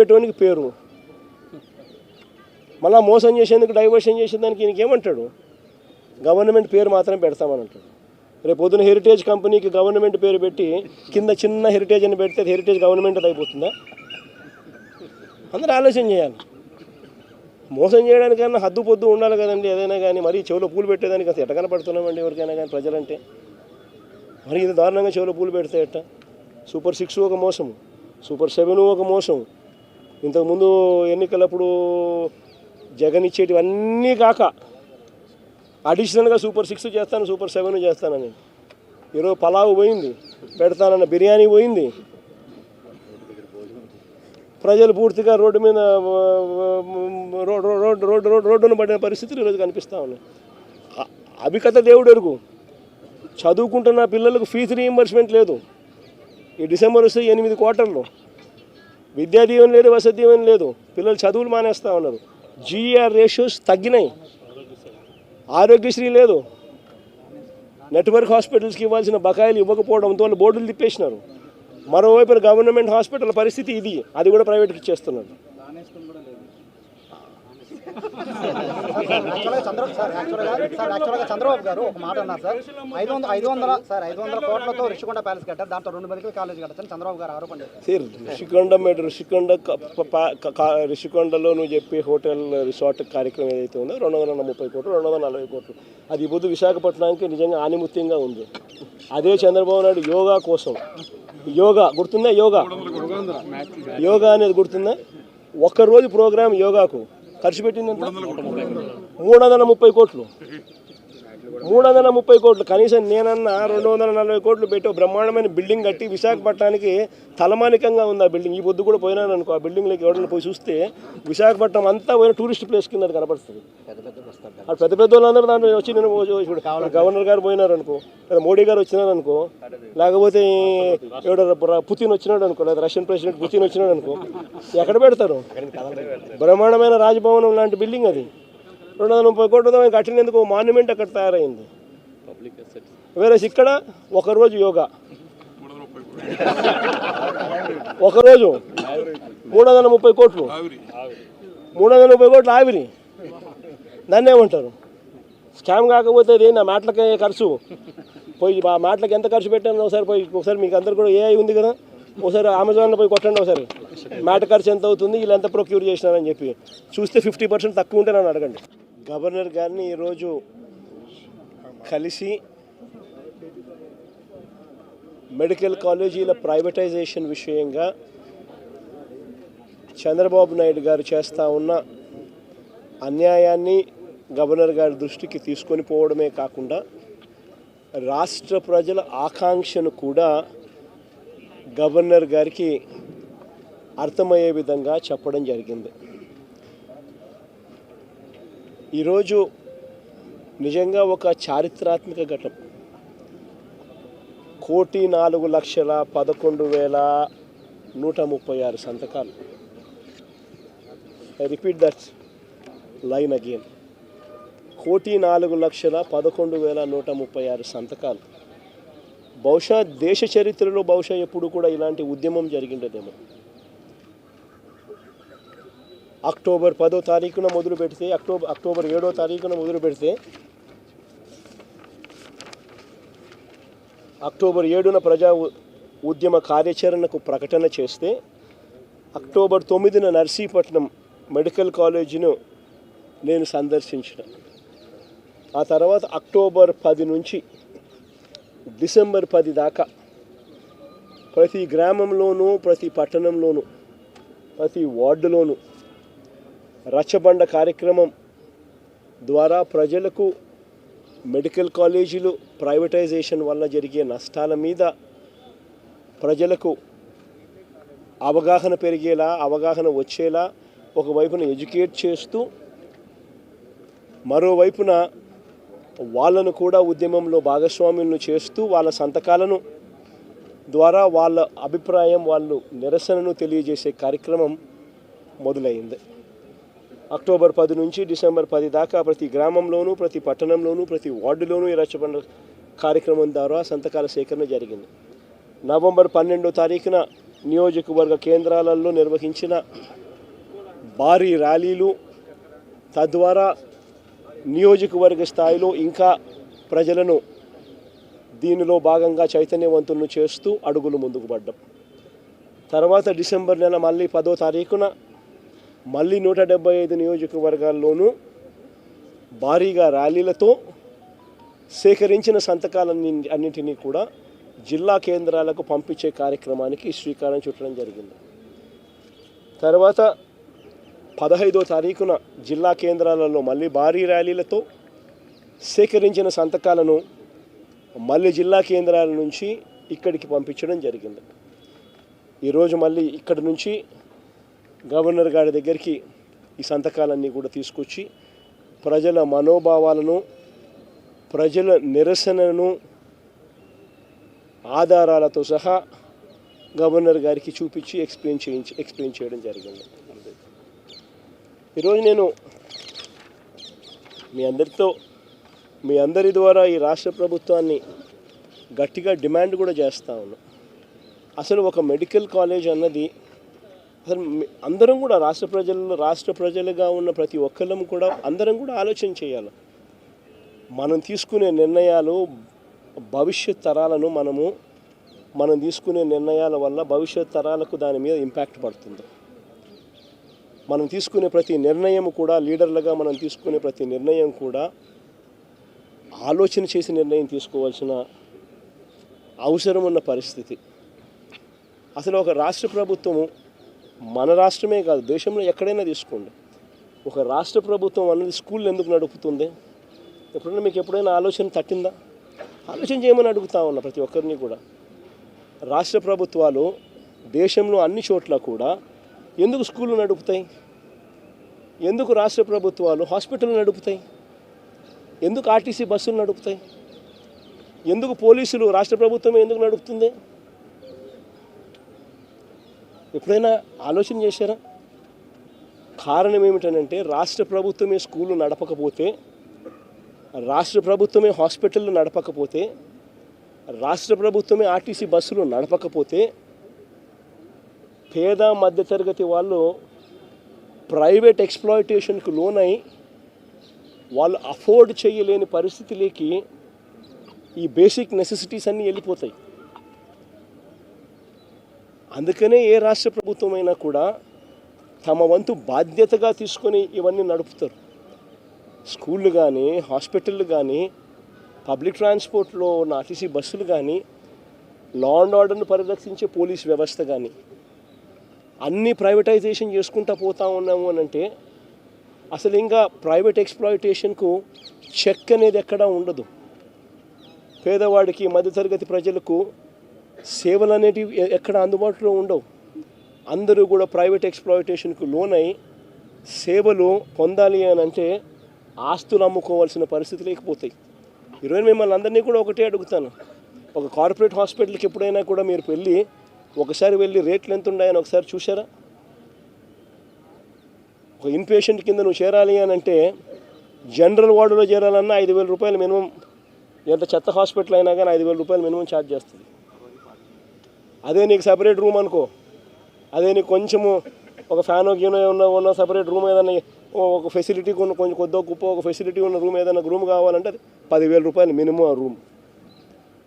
పెట్టడానికి పేరు మళ్ళీ మోసం చేసేందుకు డైవర్షన్ చేసేదానికి ఈయనకేమంటాడు, గవర్నమెంట్ పేరు మాత్రం పెడతామని అంటాడు. రేపు పొద్దున హెరిటేజ్ కంపెనీకి గవర్నమెంట్ పేరు పెట్టి కింద చిన్న హెరిటేజ్ అని పెడితే హెరిటేజ్ గవర్నమెంట్ అయిపోతుందా? అందరూ ఆలోచన చేయాలి. మోసం చేయడానికన్నా హద్దు పొద్దు ఉండాలి కదండి. ఏదైనా కానీ మరీ చెవులో పూలు పెట్టేదానికి అసలు ఎట్ట కనపడుతున్నామండి ఎవరికైనా కానీ ప్రజలంటే. మరి ఇంత దారుణంగా చెవులో పూలు పెడితే ఎట్ట? సూపర్ 6 ఒక మోసం, సూపర్ 7 ఒక మోసం. ఇంతకుముందు ఎన్నికలప్పుడు జగన్ ఇచ్చేటివన్నీ కాక అడిషనల్గా సూపర్ 6 చేస్తాను, సూపర్ 7 చేస్తానని. ఈరోజు పలావు పోయింది, పెడతానన్న బిర్యానీ పోయింది. ప్రజలు పూర్తిగా రోడ్డును పడిన పరిస్థితులు ఈరోజు కనిపిస్తూ ఉన్నాయి. అభికథ దేవుడు ఎరుగు. చదువుకుంటున్న పిల్లలకు ఫీజు రీయింబర్స్మెంట్ లేదు. ఈ డిసెంబర్ వస్తే 8 క్వార్టర్లు విద్యా దీవెన లేదు, వసతి దీవెన లేదు. పిల్లలు చదువులు మానేస్తూ ఉన్నారు. జీఆర్ రేషియోస్ తగ్గినాయి. ఆరోగ్యశ్రీ లేదు. నెట్వర్క్ హాస్పిటల్స్కి ఇవ్వాల్సిన బకాయిలు ఇవ్వకపోవడంతో వాళ్ళు బోర్డులు తిప్పేసినారు. మరోవైపు గవర్నమెంట్ హాస్పిటల్ పరిస్థితి ఇది, అది కూడా ప్రైవేట్కి ఇచ్చేస్తున్నారు. చంద్రబాబు గారు ఒక మాట అన్నారు సార్, 500 కోట్లతో రిషికొండ ప్యాలెస్ కట్టారు, దాంట్లో 2 మెడికల్ కాలేజ్ కట్టారని చంద్రబాబు గారు ఆరోపణ చేశారు. రిషికొండలో నువ్వు చెప్పి హోటల్ రిసార్ట్ కార్యక్రమం ఏదైతే ఉందో 230 కోట్లు 240 కోట్లు అది ఈ పొద్దు విశాఖపట్నానికి నిజంగా ఆనిముత్యంగా ఉంది. అదే చంద్రబాబు నాయుడు యోగా కోసం, యోగా గుర్తుందా? యోగా అనేది గుర్తుందా? ఒక్కరోజు ప్రోగ్రాం యోగాకు ఖర్చు పెట్టింది ఎంత? 330 కోట్లు. 330 కోట్లు. కనీసం నేనన్నా 240 కోట్లు పెట్టి బ్రహ్మాండమైన బిల్డింగ్ కట్టి విశాఖపట్నానికి తలమానికంగా ఉంది ఆ బిల్డింగ్. ఈ పొద్దు కూడా పోయినాను అనుకో, ఆ బిల్డింగ్లోకి ఎవరైనా పోయి చూస్తే విశాఖపట్నం అంతా పోయిన టూరిస్ట్ ప్లేస్ కింద అది కనపడుతుంది. అటు పెద్ద పెద్ద వాళ్ళందరూ దాంట్లో వచ్చి నేను ఇప్పుడు గవర్నర్ గారు పోయినారు అనుకో, లేదా మోడీ గారు వచ్చినారు అనుకో, లేకపోతే ఎవడో పుతిన్ వచ్చినాడు అనుకో, లేదా రష్యన్ ప్రెసిడెంట్ పుతిన్ వచ్చినాడు అనుకో, ఎక్కడ పెడతారు? బ్రహ్మాండమైన రాజభవనం లాంటి బిల్డింగ్ అది. 230 కోట్లతో కట్టినందుకు మాన్యుమెంట్ అక్కడ తయారైంది. వేరే ఇక్కడ ఒకరోజు యోగా, ఒకరోజు 330 కోట్లు, 330 కోట్లు ఆవిరి. దాన్ని ఏమంటారు? స్కామ్ కాకపోతే అది నా మాటలకే ఖర్చు. పోయి ఆ మాటలకి ఎంత ఖర్చు పెట్టాను ఒకసారి మీకు అందరు కూడా ఏఐ ఉంది కదా, ఒకసారి అమెజాన్లో పోయి కొట్టండి ఒకసారి, మ్యాట్ ఖర్చు ఎంత అవుతుంది, వీళ్ళు ఎంత ప్రొక్యూర్ చేసినారని చెప్పి చూస్తే 50% తక్కువ ఉంటే నన్ను అడగండి. గవర్నర్ గారిని ఈరోజు కలిసి మెడికల్ కాలేజీల ప్రైవేటైజేషన్ విషయంగా చంద్రబాబు నాయుడు గారు చేస్తూ ఉన్న అన్యాయాన్ని గవర్నర్ గారి దృష్టికి తీసుకొని పోవడమే కాకుండా రాష్ట్ర ప్రజల ఆకాంక్షను కూడా గవర్నర్ గారికి అర్థమయ్యే విధంగా చెప్పడం జరిగింది. ఈరోజు నిజంగా ఒక చారిత్రాత్మక ఘట్టం. 1,04,11,136 సంతకాలు. I repeat that line again. 1,04,11,136 సంతకాలు. బహుశా దేశ చరిత్రలో ఎప్పుడు కూడా ఇలాంటి ఉద్యమం జరిగిండదేమో. అక్టోబర్ 10వ తారీఖున మొదలు పెడితే, అక్టోబర్ 7వ తారీఖున మొదలు పెడితే అక్టోబర్ 7న ప్రజా ఉద్యమ కార్యాచరణకు ప్రకటన చేస్తే అక్టోబర్ 9న నర్సీపట్నం మెడికల్ కాలేజీను నేను సందర్శించిన. ఆ తర్వాత అక్టోబర్ 10 నుంచి డిసెంబర్ 10 దాకా ప్రతి గ్రామంలోనూ, ప్రతి పట్టణంలోనూ, ప్రతి వార్డులోనూ రచ్చబండ కార్యక్రమం ద్వారా ప్రజలకు మెడికల్ కాలేజీలు ప్రైవేటైజేషన్ వల్ల జరిగే నష్టాల మీద ప్రజలకు అవగాహన పెరిగేలా, అవగాహన వచ్చేలా ఒకవైపున ఎడ్యుకేట్ చేస్తూ, మరోవైపున వాళ్ళను కూడా ఉద్యమంలో భాగస్వాములను చేస్తూ వాళ్ళ సంతకాలను ద్వారా వాళ్ళ అభిప్రాయం, వాళ్ళు నిరసనను తెలియజేసే కార్యక్రమం మొదలైంది. అక్టోబర్ 10 నుంచి డిసెంబర్ 10 దాకా ప్రతి గ్రామంలోనూ, ప్రతి పట్టణంలోనూ, ప్రతి వార్డులోనూ ఈ రచ్చబండ కార్యక్రమం ద్వారా సంతకాల సేకరణ జరిగింది. నవంబర్ 12వ తారీఖున నియోజకవర్గ కేంద్రాలలో నిర్వహించిన భారీ ర్యాలీలు, తద్వారా నియోజకవర్గ స్థాయిలో ఇంకా ప్రజలను దీనిలో భాగంగా చైతన్యవంతులను చేస్తూ అడుగులు ముందుకు పడ్డాం. తర్వాత డిసెంబర్ నెల మళ్ళీ 10వ తారీఖున మళ్ళీ 175 నియోజకవర్గాల్లోనూ భారీగా ర్యాలీలతో సేకరించిన సంతకాలన్నింటినీ కూడా జిల్లా కేంద్రాలకు పంపించే కార్యక్రమానికి శ్రీకారం చుట్టడం జరిగింది. తర్వాత 15వ తారీఖున జిల్లా కేంద్రాలలో మళ్ళీ భారీ ర్యాలీలతో సేకరించిన సంతకాలను మళ్ళీ జిల్లా కేంద్రాల నుంచి ఇక్కడికి పంపించడం జరిగింది. ఈరోజు మళ్ళీ ఇక్కడి నుంచి గవర్నర్ గారి దగ్గరికి ఈ సంతకాలన్నీ కూడా తీసుకొచ్చి ప్రజల మనోభావాలను, ప్రజల నిరసనను ఆధారాలతో సహా గవర్నర్ గారికి చూపించి ఎక్స్ప్లెయిన్ చేయడం జరిగింది. ఈరోజు నేను మీ అందరి ద్వారా ఈ రాష్ట్ర ప్రభుత్వాన్ని గట్టిగా డిమాండ్ కూడా చేస్తా ఉన్నాను. అసలు ఒక మెడికల్ కాలేజ్ అన్నది అసలు అందరం కూడా రాష్ట్ర ప్రజలుగా ఉన్న ప్రతి ఒక్కళ్ళం కూడా అందరం కూడా ఆలోచన చేయాలి. మనం తీసుకునే నిర్ణయాలు భవిష్యత్ తరాలను మనం తీసుకునే నిర్ణయాల వల్ల భవిష్యత్ తరాలకు దాని మీద ఇంపాక్ట్ పడుతుంది. మనం తీసుకునే ప్రతి నిర్ణయం కూడా లీడర్లుగా మనం తీసుకునే ప్రతి నిర్ణయం కూడా ఆలోచన చేసి నిర్ణయం తీసుకోవాల్సిన అవసరం ఉన్న పరిస్థితి. అసలు ఒక రాష్ట్ర ప్రభుత్వము, మన రాష్ట్రమే కాదు దేశంలో ఎక్కడైనా తీసుకోండి, ఒక రాష్ట్ర ప్రభుత్వం అన్నది స్కూల్ ఎందుకు నడుపుతుంది? ఎప్పుడైనా మీకు ఎప్పుడైనా ఆలోచన తట్టిందా? ఆలోచన చేయమని అడుగుతా ఉన్నా ప్రతి ఒక్కరిని కూడా. రాష్ట్ర ప్రభుత్వాలు దేశంలో అన్ని చోట్ల కూడా ఎందుకు స్కూళ్ళు నడుపుతాయి? ఎందుకు రాష్ట్ర ప్రభుత్వాలు హాస్పిటల్ నడుపుతాయి? ఎందుకు ఆర్టీసీ బస్సులు నడుపుతాయి? ఎందుకు పోలీసులు రాష్ట్ర ప్రభుత్వం ఎందుకు నడుపుతుంది? ఎప్పుడైనా ఆలోచన చేశారా? కారణం ఏమిటనంటే రాష్ట్ర ప్రభుత్వమే స్కూళ్ళు నడపకపోతే, రాష్ట్ర ప్రభుత్వమే హాస్పిటళ్ళు నడపకపోతే, రాష్ట్ర ప్రభుత్వమే ఆర్టీసీ బస్సులు నడపకపోతే పేద మధ్యతరగతి వాళ్ళు ప్రైవేట్ ఎక్స్ప్లాయిటేషన్కు లోనై వాళ్ళు అఫోర్డ్ చేయలేని పరిస్థితిలోకి ఈ బేసిక్ నెసెసిటీస్ అన్నీ వెళ్ళిపోతాయి. అందుకనే ఏ రాష్ట్ర ప్రభుత్వమైనా కూడా తమ వంతు బాధ్యతగా తీసుకొని ఇవన్నీ నడుపుతారు. స్కూళ్ళు కానీ, హాస్పిటళ్ళు కానీ, పబ్లిక్ ట్రాన్స్పోర్ట్లో ఉన్న ఆర్టీసీ బస్సులు కానీ, లా అండ్ ఆర్డర్ను పరిరక్షించే పోలీస్ వ్యవస్థ కానీ అన్నీ ప్రైవేటైజేషన్ చేసుకుంటూ పోతా ఉన్నాము అని అంటే అసలు ఇంకా ప్రైవేట్ ఎక్స్ప్లాయిటేషన్కు చెక్ అనేది ఎక్కడా ఉండదు. పేదవాడికి, మధ్యతరగతి ప్రజలకు సేవలు అనేటివి ఎక్కడ అందుబాటులో ఉండవు. అందరూ కూడా ప్రైవేట్ ఎక్స్ప్లాయిటేషన్కు లోనై సేవలు పొందాలి అని అంటే ఆస్తులు అమ్ముకోవాల్సిన పరిస్థితి లేకపోతాయి. ఈరోజు మిమ్మల్ని అందరినీ కూడా ఒకటే అడుగుతాను, ఒక కార్పొరేట్ హాస్పిటల్కి ఎప్పుడైనా కూడా మీరు ఒకసారి వెళ్ళి రేట్లు ఎంత ఉన్నాయని ఒకసారి చూసారా? ఒక ఇన్పేషెంట్ కింద నువ్వు చేరాలి అని అంటే జనరల్ వార్డులో చేరాలన్నా 5,000 రూపాయలు మినిమం, ఎంత చెత్త హాస్పిటల్ అయినా కానీ 5,000 రూపాయలు మినిమం ఛార్జ్ చేస్తుంది. అదే నీకు సపరేట్ రూమ్ అనుకో, అదే నీకు కొంచెము ఒక ఫ్యానో గీనో ఉన్న సపరేట్ రూమ్ ఏదైనా ఒక ఫెసిలిటీ కొంచెం కొద్దో గొప్ప ఒక ఫెసిలిటీ ఉన్న రూమ్ ఏదైనా రూమ్ కావాలంటే అది 10,000 రూపాయలు మినిమం ఆ రూమ్.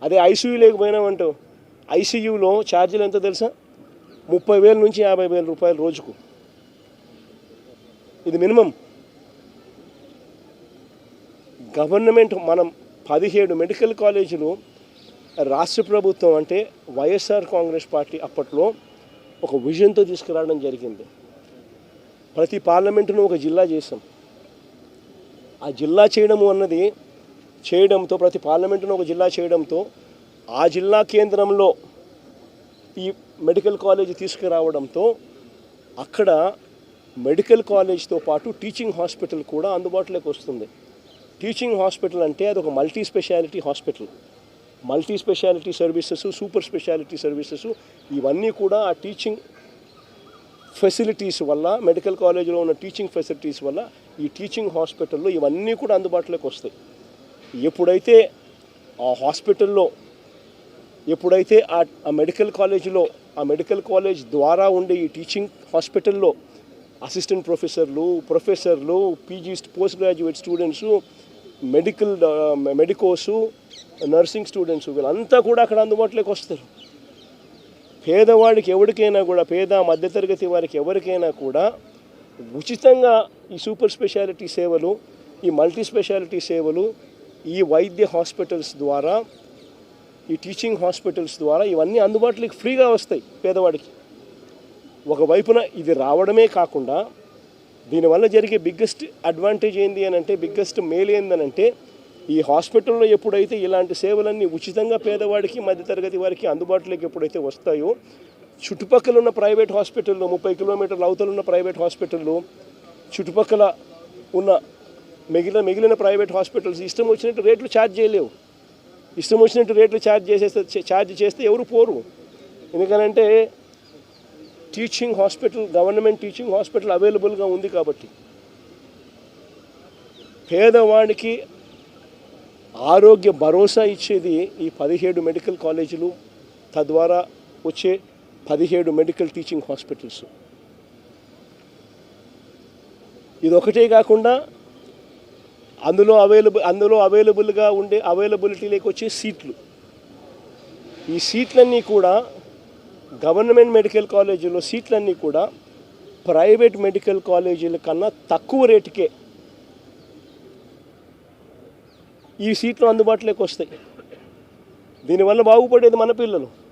అదే ఐసీయూ లేకపోయినామంటూ ఐసీయూలో ఛార్జీలు ఎంత తెలుసా? 30,000 నుంచి 50,000 రూపాయలు రోజుకు. ఇది మినిమం. గవర్నమెంట్ మనం 17 మెడికల్ కాలేజీలు రాష్ట్ర ప్రభుత్వం అంటే వైఎస్ఆర్ కాంగ్రెస్ పార్టీ అప్పట్లో ఒక విజన్తో తీసుకురావడం జరిగింది. ప్రతి పార్లమెంటును ఒక జిల్లా చేసాం. ఆ జిల్లా చేయడంతో ప్రతి పార్లమెంటును ఒక జిల్లా చేయడంతో ఆ జిల్లా కేంద్రంలో ఈ మెడికల్ కాలేజీ తీసుకురావడంతో అక్కడ మెడికల్ కాలేజ్తో పాటు టీచింగ్ హాస్పిటల్ కూడా అందుబాటులోకి వస్తుంది. టీచింగ్ హాస్పిటల్ అంటే అది ఒక multi speciality hospital. Multi speciality services, super speciality services ఇవన్నీ కూడా ఆ టీచింగ్ ఫెసిలిటీస్ వల్ల, మెడికల్ కాలేజీలో ఉన్న టీచింగ్ ఫెసిలిటీస్ వల్ల ఈ టీచింగ్ హాస్పిటల్లో ఇవన్నీ కూడా అందుబాటులోకి వస్తాయి. ఎప్పుడైతే ఆ హాస్పిటల్లో, ఎప్పుడైతే ఆ మెడికల్ కాలేజీలో ఆ మెడికల్ కాలేజ్ ద్వారా ఉండే ఈ టీచింగ్ హాస్పిటల్లో అసిస్టెంట్ ప్రొఫెసర్లు PG post graduate students medicos nursing students వీళ్ళంతా కూడా అక్కడ అందుబాటులోకి వస్తారు. పేదవాడికి ఎవరికైనా కూడా పేద మధ్యతరగతి వారికి ఎవరికైనా కూడా ఉచితంగా ఈ సూపర్ స్పెషాలిటీ సేవలు ఈ మల్టీ స్పెషాలిటీ సేవలు ఈ వైద్య హాస్పిటల్స్ ద్వారా ఈ టీచింగ్ హాస్పిటల్స్ ద్వారా ఇవన్నీ అందుబాటులోకి ఫ్రీగా వస్తాయి పేదవాడికి. ఒకవైపున ఇది రావడమే కాకుండా దీనివల్ల జరిగే బిగ్గెస్ట్ అడ్వాంటేజ్ ఏంది అని అంటే బిగ్గెస్ట్ మేలు ఏందనంటే ఈ హాస్పిటల్లో ఎప్పుడైతే ఇలాంటి సేవలన్నీ ఉచితంగా పేదవాడికి మధ్యతరగతి వారికి అందుబాటులోకి ఎప్పుడైతే వస్తాయో చుట్టుపక్కల ఉన్న ప్రైవేట్ హాస్పిటల్లో 30 కిలోమీటర్ల అవతల ఉన్న ప్రైవేట్ హాస్పిటల్లో చుట్టుపక్కల ఉన్న మిగిలిన ప్రైవేట్ హాస్పిటల్స్ ఇష్టం వచ్చినట్టు రేట్లు ఛార్జ్ చేయలేవు. ఇష్టం వచ్చినట్టు రేట్లు ఛార్జ్ చేస్తే ఎవరు పోరు. ఎందుకనంటే గవర్నమెంట్ టీచింగ్ హాస్పిటల్ అవైలబుల్గా ఉంది కాబట్టి పేదవాడికి ఆరోగ్య భరోసా ఇచ్చేది ఈ 17 మెడికల్ కాలేజీలు తద్వారా వచ్చే 17 మెడికల్ టీచింగ్ హాస్పిటల్స్. ఇదొకటే కాకుండా అందులో అవైలబుల్గా ఉండే అవైలబిలిటీలోకి వచ్చే సీట్లు. ఈ సీట్లన్నీ కూడా గవర్నమెంట్ మెడికల్ కాలేజీలో సీట్లన్నీ కూడా ప్రైవేట్ మెడికల్ కాలేజీల కన్నా తక్కువ రేటుకే ఈ సీట్లు అందుబాటులోకి వస్తాయి. దీనివల్ల బాగుపడేది మన పిల్లలు.